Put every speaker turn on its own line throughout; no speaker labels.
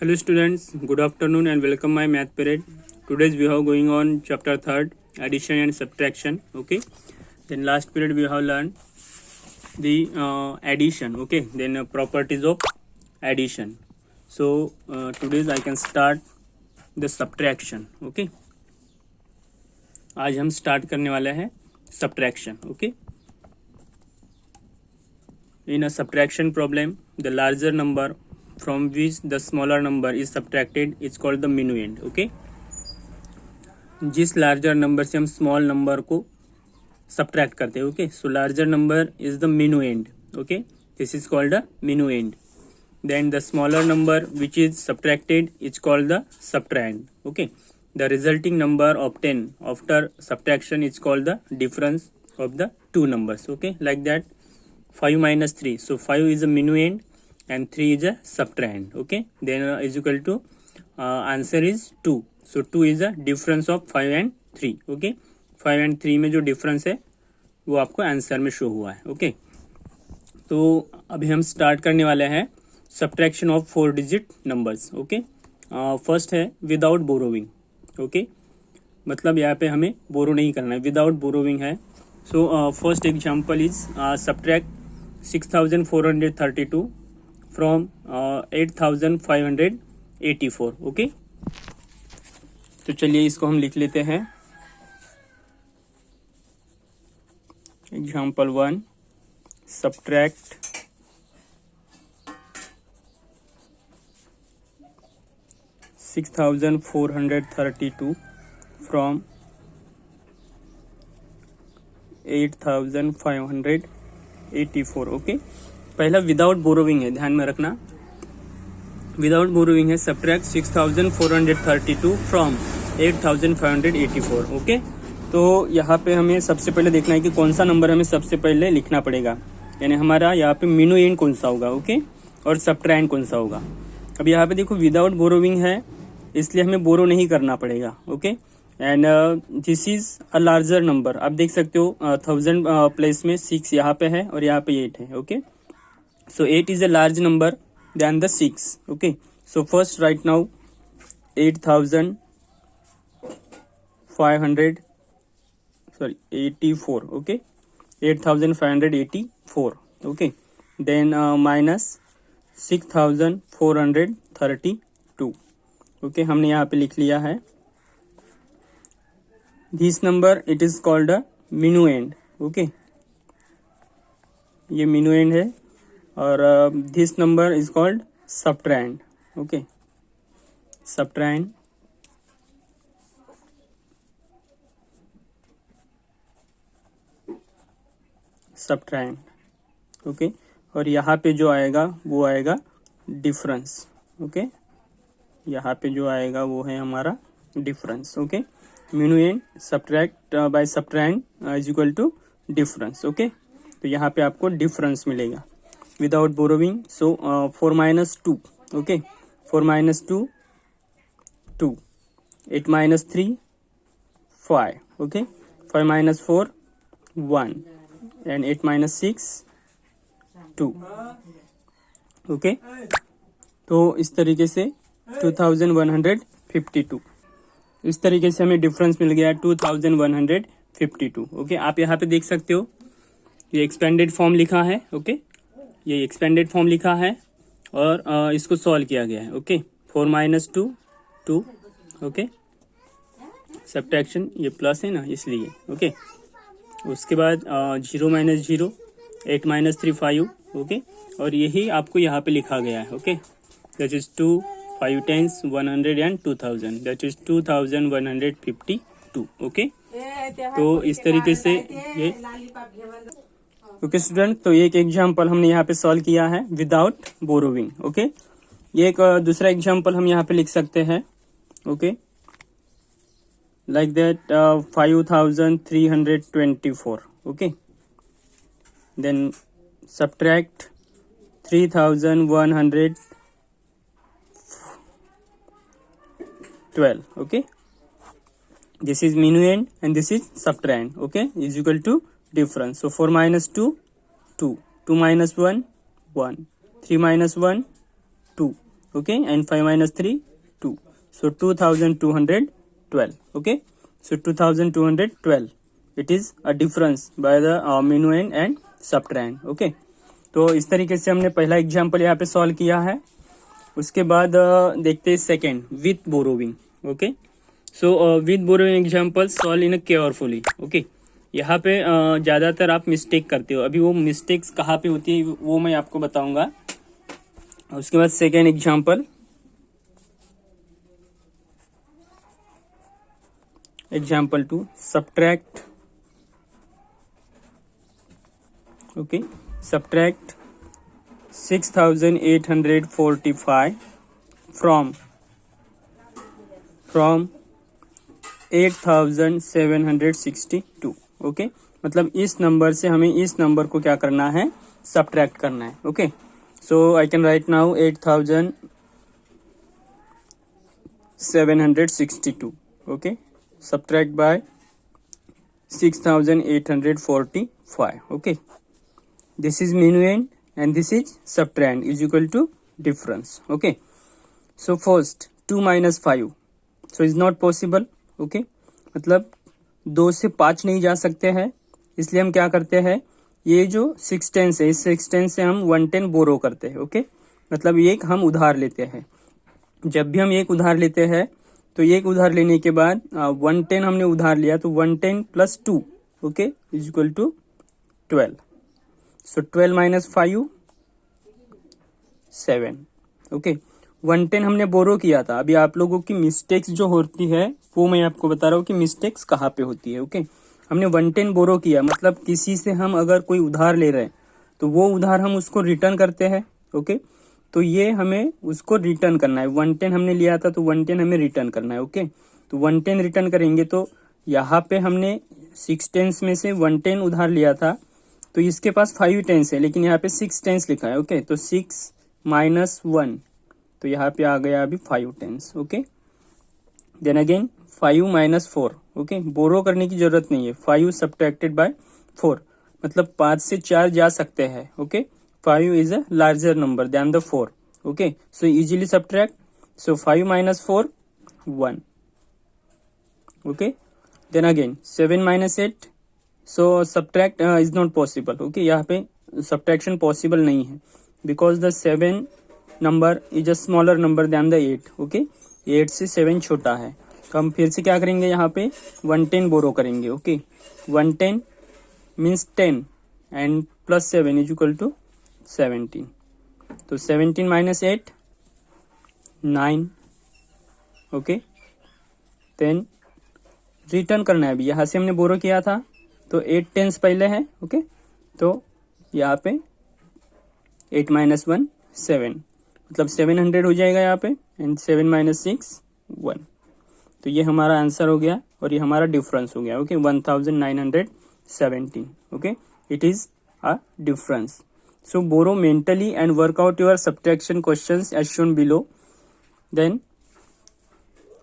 Hello students, good afternoon and welcome my math period. Today's we have going on chapter 3rd, addition and subtraction. Okay, then last period we have learned the addition. Okay, then properties of addition. So today's I can start the subtraction. Okay, आज हम start करने वाले हैं subtraction. Okay, in a subtraction problem, the larger number from which the smaller number is subtracted is called the minuend. Okay, जिस larger number से हम small number को subtract करते हैं. Okay, so larger number is the minuend. Okay, this is called the minuend. Then the smaller number which is subtracted is called the subtrahend. Okay, the resulting number obtained after subtraction is called the difference of the two numbers. Okay, like that 5 minus 3, so 5 is a minuend and 3 is a subtrahend. Okay, then is equal to answer is 2, so 2 is a difference of 5 and 3. Okay, 5 and 3 में जो difference है वो आपको answer में show हुआ है. Okay, तो अभी हम स्टार्ट करने वाले हैं subtraction of 4 digit numbers. Okay, first है विदाउट बोरोविंग. ओके, मतलब यहाँ पे हमें बोरो नहीं करना है, विदाउट बोरोविंग है. So first example is subtract 6432 from 8584. Okay, तो चलिए इसको हम लिख लेते हैं. Example 1, subtract 6432 from 8584. ओके, पहला विदाउट बोरोविंग है, ध्यान में रखना. विदाउट बोरोविंग है सब्ट्रैक्ट 6432 फ्रॉम 8584. ओके, तो यहाँ पे हमें सबसे पहले देखना है कि कौन सा नंबर हमें सबसे पहले लिखना पड़ेगा, यानी हमारा यहाँ पे minuend कौन सा होगा. ओके, और subtrahend कौन सा होगा. अब यहाँ पे देखो विदाउट बोरोविंग है, इसलिए हमें बोरो नहीं करना पड़ेगा. Okay, and this is a larger number. आप देख सकते हो 1000 प्लेस में 6 यहाँ पे है और यहाँ पे 8 है. Okay, so 8 is a large number than the 6. Okay, so first write now 8584. Okay, 8584. Okay, then minus 6432. Okay, हमने यहाँ पे लिख लिया है. This number it is called a minuend. Okay, ये minuend है और this number is called subtrahend. Okay, subtrahend. subtrahend. Okay, और यहाँ पे जो आएगा वो आएगा डिफरेंस. ओके, यहाँ पे जो आएगा वो है हमारा difference. Okay, minuend subtract by subtrahend is equal to difference. Okay, तो यहाँ पे आपको डिफरेंस मिलेगा without borrowing. So 4 minus 2. Okay, 4 minus 2 2, 8 minus 3 5. Okay, 5 minus 4 1 and 8 minus 6 2. Okay, तो इस तरीके से 2152. इस तरीके से हमें डिफरेंस मिल गया 2152. ओके, आप यहाँ पे देख सकते हो ये एक्सपेंडेड फॉर्म लिखा है. ओके, ये एक्सपेंडेड फॉर्म लिखा है और इसको सॉल्व किया गया है. Okay, 4 minus 2 2. ओके, सब्ट्रैक्शन ये प्लस है ना इसलिए. ओके, उसके बाद 0 minus 0, 8 minus 3 5. ओके, और यही आपको यहाँ पे लिखा गया है. Okay, that is 2 5 10s 100 and 2000, that is 2152. Okay, तो इस तरीके से ये. ओके स्टूडेंट, तो एक एग्जांपल हमने यहाँ पे सॉल्व किया है विदाउट बोरोविंग. ओके, ये एक दूसरा एग्जांपल हम यहाँ पे लिख सकते हैं. Okay, like that 5324. okay, then subtract 3112. okay, this is minuend and this is subtrahend. okay, is equal to difference. So 4 minus 2 2, 2 minus 1 1, 3 minus 1 2, okay, and 5 minus 3 2, so 2212, okay, so 2212 it is a difference by the minuend and subtrahend, okay। तो इस तरीके से हमने पहला example यहाँ पे solve किया है। उसके बाद देखते हैं second with borrowing, okay. So with borrowing example solve in carefully, okay. यहाँ पे ज़्यादातर आप मिस्टेक करते हो, अभी वो मिस्टेक्स कहाँ पे होती है वो मैं आपको बताऊंगा। उसके बाद second example, example 2 subtract, okay, subtract 6845 from 8762, okay. मतलब इस नंबर से हमें इस नंबर को क्या करना है, सब्ट्रैक्ट करना है, okay. So I can write now 8762, okay, subtract by 6845, okay। This is minuend and this is subtrahend is equal to difference, okay। So first 2 minus 5, so is not possible, okay। मतलब 2 से 5 नहीं जा सकते हैं, इसलिए हम क्या करते हैं, ये जो 6/10 है इस 6/10 से हम 1/10 बोरो करते हैं, ओके। मतलब एक हम उधार लेते हैं। जब भी हम एक उधार लेते हैं तो एक उधार लेने के बाद 1/10 हमने उधार लिया तो 1/10 plus 2, okay, is equal to 12। So 12 minus 5 7, okay. 1/10 हमने बोरो किया था। अभी आप लोगों की मिस्टेक्स जो होती है वो मैं आपको बता रहा हूँ कि मिस्टेक्स कहाँ पे होती है, ओके। हमने 1/10 बोरो किया, मतलब किसी से हम अगर कोई उधार ले रहे हैं तो वो उधार हम उसको रिटर्न करते हैं, ओके। तो ये हमें उसको रिटर्न करना है। 1/10 हमने लिया था तो 1/10 हमें रिटर्न करना है, ओके। तो 1/10 रिटर्न करेंगे तो यहाँ पे हमने 6/10 में से 1/10 उधार लिया था तो इसके पास 5/10 है, लेकिन यहाँ पे 6/10 लिखा है, ओके। तो 6 माइनस 1, तो यहाँ पे आ गया अभी 5/10, okay. Then again 5 minus 4, okay, borrow करने की जरूरत नहीं है। 5 सब्ट्रैक्टेड बाय 4, मतलब 5 से 4 जा सकते हैं, okay. 5 is a larger number than the 4, okay, so easily subtract। so 5 minus 4 1, okay। then again 7 minus 8, so subtract is not possible, okay। यहाँ पे subtraction possible नहीं है because the 7 number is a smaller number than the 8, okay। 8 से 7 छोटा है। तो हम फिर से क्या करेंगे, यहाँ पे 1/10 बोरो करेंगे, ओके। 1/10 मीन्स 10 and plus 7 is equal to 17, तो 17 माइनस 8 9, ओके। देन रिटर्न करना है। अभी यहाँ से हमने बोरो किया था तो 8/10 पहले है, ओके। तो यहाँ पे 8 माइनस 1 7, मतलब 700 हो जाएगा यहाँ पे, एंड 7 माइनस 6 1, तो ये हमारा आंसर हो गया और ये हमारा डिफरेंस हो गया, okay. 1917, okay, it is a difference. So borrow mentally and work out your subtraction questions as shown below. Then,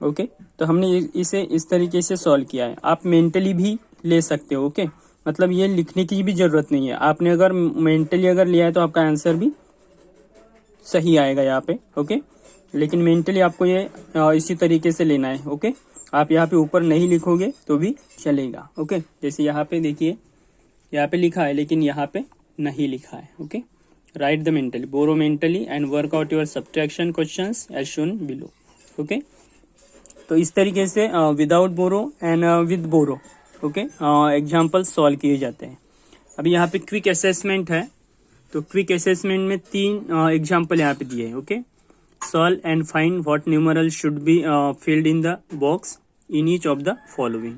okay, तो हमने इसे इस तरीके से सॉल्व किया है। आप मेंटली भी ले सकते हो, ओके। मतलब ये लिखने की भी जरूरत नहीं है। आपने अगर मेंटली अगर लिया है तो आपका आंसर भी सही आएगा यहाँ पे, ओके। लेकिन मेंटली आपको ये इसी तरीके से लेना है, ओके। आप यहाँ पे ऊपर नहीं लिखोगे तो भी चलेगा, ओके। जैसे यहाँ पे देखिए, यहाँ पे लिखा है लेकिन यहाँ पे नहीं लिखा है, okay. Write the mentally, borrow mentally and work out your subtraction questions as shown below, okay. तो इस तरीके से without borrow and with borrow, okay, example solve किए जाते हैं। अभी यहाँ पे क्विक असेसमेंट है, तो क्विक असेसमेंट में 3 एग्जाम्पल यहाँ पे दिए हैं, okay. Solve and find what numeral should be filled in the box in each of the following.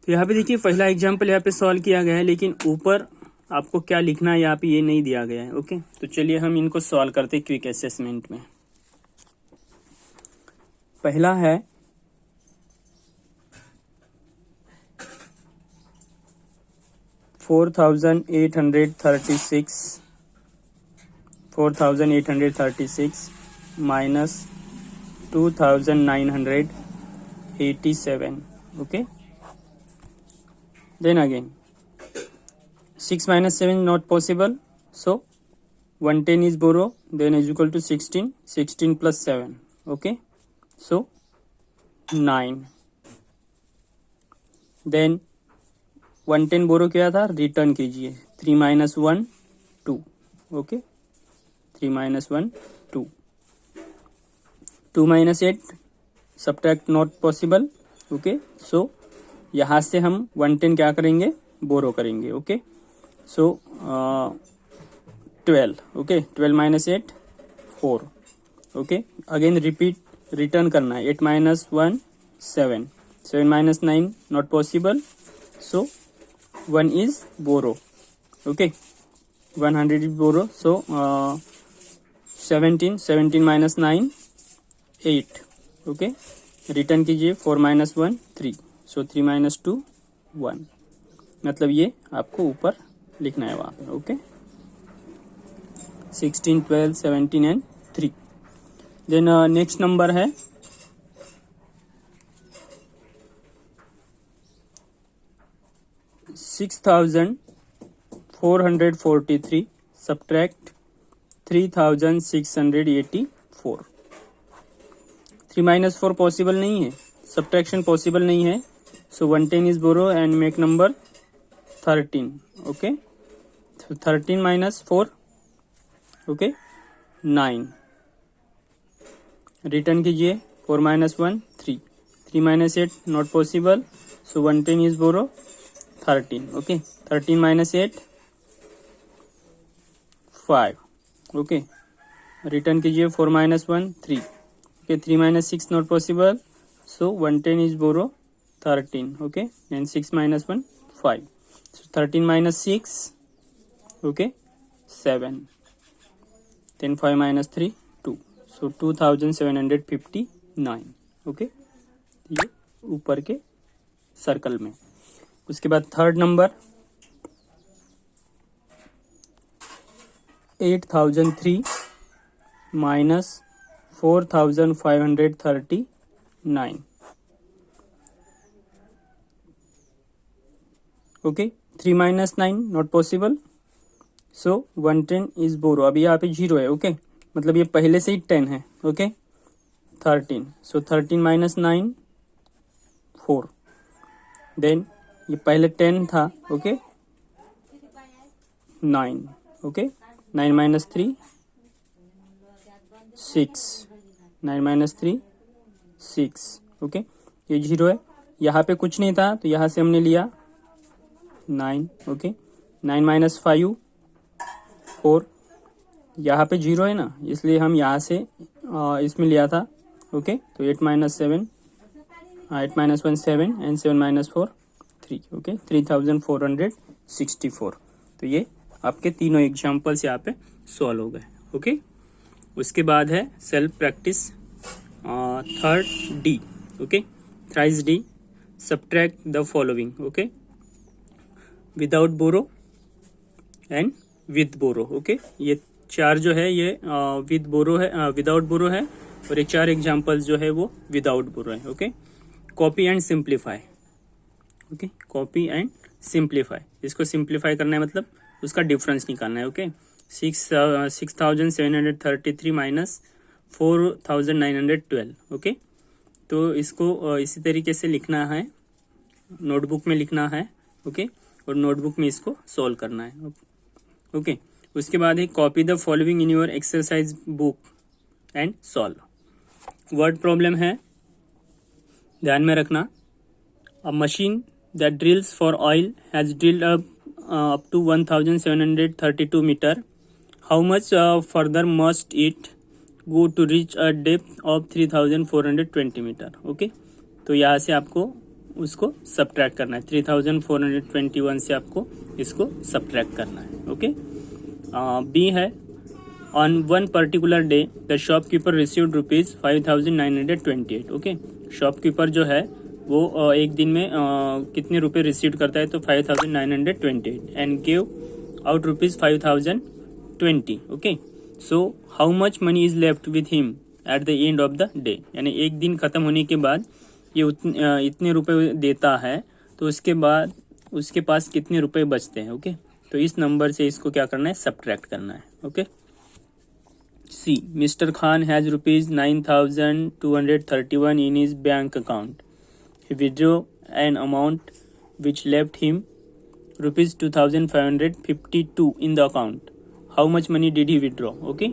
तो यहाँ पे देखिए पहला एग्जाम्पल यहाँ पे सॉल्व किया गया है, लेकिन ऊपर आपको क्या लिखना है यहाँ पे ये नहीं दिया गया है, ओके। तो चलिए हम इनको सॉल्व करते हैं क्विक असेसमेंट में। पहला है 4836 minus 2987, okay। Then again 6 minus 7 not possible, so 110 is borrow, then is equal to 16, 16 plus 7, okay, so 9. Then 110 बोरो किया था, रिटर्न कीजिए, 3 minus 1 2, okay, 3 minus 1 2, 2 minus 8 subtract not possible, okay, so यहाँ से हम 110 क्या करेंगे, बोरो करेंगे, okay, so 12, okay, 12 minus 8 4, okay, again repeat, return करना है, 8 minus 1 7, 7 minus 9 not possible, so 1 is borrow, okay, 100 is borrow, so 17 minus 9 8, okay, return कीजिए, 4 minus 1 3, so 3 minus 2 1, मतलब ये आपको ऊपर लिखना है वहाँ पे, okay, 16 12 17 and 3. Then next number है 6443 सब्ट्रैक्ट 3684. 3 minus 4 पॉसिबल नहीं है, सब्ट्रैक्शन पॉसिबल नहीं है, so 110 is borrow and make number 13, okay, 13 minus 4, okay, 9. Return कीजिए, 4 minus 1 3, 3 minus 8 not possible, so 110 is borrow 13, okay, 13 minus 8 5, okay, return कीजिए, 4 minus 1 3, okay, 3 minus 6 not possible, so 110 is borrow 13, okay, and 6 minus 1 5, so 13 minus 6, okay, 7, then 5 minus 3 2, so 2759, okay, ये ऊपर के circle में. उसके बाद third number 8003 minus 4539, okay, 3 minus 9 not possible, so 110 is borrow. अभी यहाँ पे 0 है, ओके, मतलब ये पहले से ही 10 है, ओके, 13, सो 13 minus 9 4, देन ये पहले 10 था, okay, 9, okay, 9 minus 3 6, 9 minus 3 6, okay, ये 0 है, यहाँ पे कुछ नहीं था तो यहाँ से हमने लिया 9, ओके, 9 minus 5 4, यहाँ पे 0 है ना, इसलिए हम यहाँ से इसमें लिया था, ओके, तो 8 minus 7 8 minus 1 7 and 7 minus 4 3, okay, 3464. तो ये आपके तीनों एग्जाम्पल्स यहाँ पे सॉल्व हो गए, ओके. उसके बाद है self practice third D, okay, thrice D, subtract the following, okay, without borrow and with borrow, okay. ये चार जो है ये विद बोरो है, विदाउट बोरो है, और ये चार एग्जाम्पल्स जो है वो विदाउट बोरो है, okay. Copy and simplify, okay, copy and simplify, इसको सिंप्लीफाई करना है मतलब उसका डिफरेंस निकालना है, ओके. 6733 minus 4912, okay. तो इसको इसी तरीके से लिखना है, नोटबुक में लिखना है, ओके, और नोटबुक में इसको सॉल्व करना है, ओके. उसके बाद है copy the following in your exercise book and solve. Word problem है, ध्यान में रखना. A machine that drills for oil has drilled up to 1732 metre. How much further must it go to reach a depth of 3420 metre, okay. तो यहाँ से आपको उसको subtract करना है, 3421 से आपको इसको सब्ट्रैक्ट करना है, ओके. बी है, on one particular day the shopkeeper received rupees 5928, okay. Shopkeeper जो है वो एक दिन में कितने रुपए रिसीव करता है, तो 5928, and give out rupees 5020, okay. So how much money is left with him at the end of the day, यानी एक दिन खत्म होने के बाद ये इतने रुपए देता है, तो उसके बाद उसके पास कितने रुपए बचते हैं, ओके. तो इस नंबर से इसको क्या करना है, सब्ट्रैक्ट करना है, okay. See mister Khan has rupees 9,231 in his bank account. He withdrew an amount which left him rupees 2,552 in the account. How much money did he withdraw? Okay.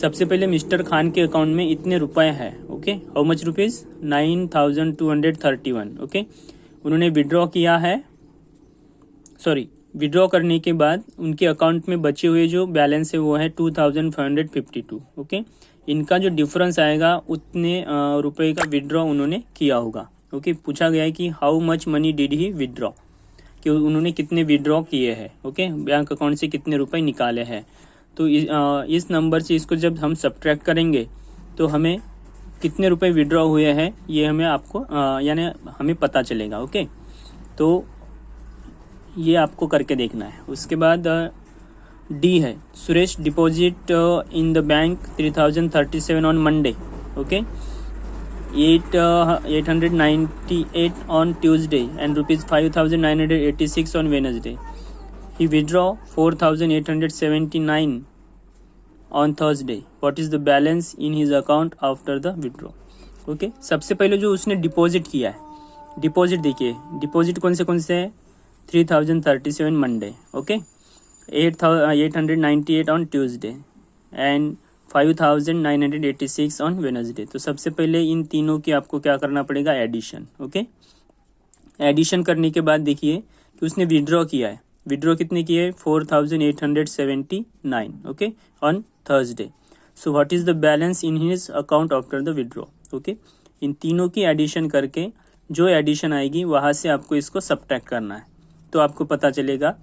सबसे पहले मिस्टर खान के अकाउंट में इतने रुपए हैं. Okay. How much rupees? 9,231. Okay. उन्होंने withdraw किया है, विड्रॉ करने के बाद उनके अकाउंट में बचे हुए जो बैलेंस है वो है 2,552. ओके. इनका जो डिफरेंस आएगा उतने रुपए का विड्रॉ उन्होंने किया होगा. ओके. पूछा गया है कि how much money did he withdraw, कि उन्होंने कितने विड्रॉ किए हैं. ओके. बैंक अकाउंट से कितने रुपए निकाले हैं. तो इस नंबर से इसको जब हम सब्ट्रैक्ट करेंगे तो हमें कितने रुपए विड्रॉ हुए हैं ये हमें यानी हमें पता चलेगा. ओके. तो ये आपको करके देखना है. उसके बाद डी है, Suresh deposit in the bank 3,037 on Monday. Okay. 898 on Tuesday and rupees 5,986 on Wednesday. He withdraw 4,879 on Thursday. What is the balance in his account after the withdrawal? Okay. सबसे पहले जो उसने डिपॉजिट किया है, डिपॉजिट देखिए, deposit कौन से है? 3,037 Monday. Okay. 898 on Tuesday and 5,986 on Wednesday. तो सबसे पहले इन तीनों की आपको क्या करना पड़ेगा? एडिशन. ओके. एडिशन करने के बाद देखिए कि उसने विड्रॉ किया है. विड्रॉ कितने किए? 4,879. Okay. On Thursday. So what is the balance in his account after the withdraw? Okay. इन तीनों की एडिशन करके जो एडिशन आएगी वहाँ से आपको इसको सब्ट्रैक्ट करना है. तो आपको पता चलेगा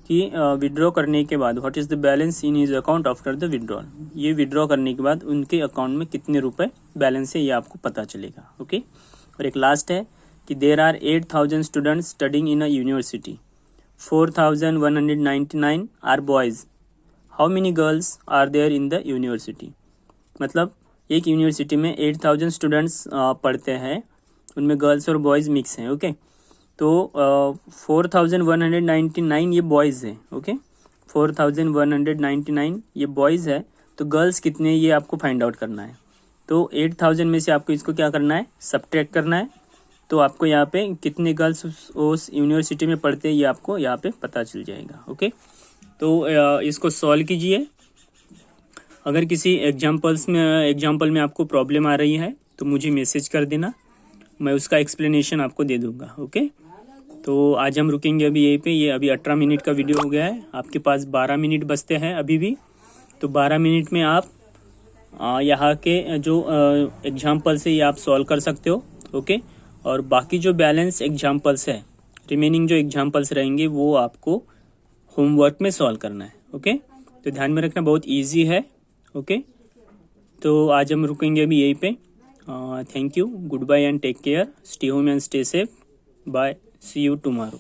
कि विड्रॉ करने के बाद what is the balance in his account after the withdrawal. ये विड्रॉ करने के बाद उनके अकाउंट में कितने रुपए बैलेंस है ये आपको पता चलेगा. ओके. और एक लास्ट है कि there are 8,000 students studying in a university. 4,199 are boys. How many girls are there in the university? मतलब एक यूनिवर्सिटी में 8,000 स्टूडेंट्स पढ़ते हैं, उनमें गर्ल्स और बॉयज़ मिक्स हैं. ओके. तो 4,199 ये बॉयज़ है. ओके. 4,199 ये बॉयज़ है. तो गर्ल्स कितने ये आपको फाइंड आउट करना है. तो 8,000 में से आपको इसको क्या करना है? सब्ट्रैक्ट करना है. तो आपको यहाँ पे कितने गर्ल्स उस यूनिवर्सिटी में पढ़ते हैं ये आपको यहाँ पे पता चल जाएगा. ओके. तो इसको सॉल्व कीजिए. अगर किसी एग्जाम्पल में आपको प्रॉब्लम आ रही है तो मुझे मैसेज कर देना, मैं उसका एक्सप्लेनेशन आपको दे दूँगा. ओके. तो आज हम रुकेंगे अभी यहीं पे. ये अभी 18 मिनट का वीडियो हो गया है. आपके पास 12 मिनट बचते हैं अभी भी. तो 12 मिनट में आप यहाँ के जो एग्जाम्पल्स है ये आप सॉल्व कर सकते हो. ओके. और बाकी जो बैलेंस एग्जाम्पल्स है, रिमेनिंग जो एग्जाम्पल्स रहेंगे वो आपको होमवर्क में सॉल्व करना है. ओके. तो ध्यान में रखना, बहुत ईजी है. ओके. तो आज हम रुकेंगे अभी यहीं पे. Thank you. Goodbye and take care. Stay home and stay safe. Bye. See you tomorrow.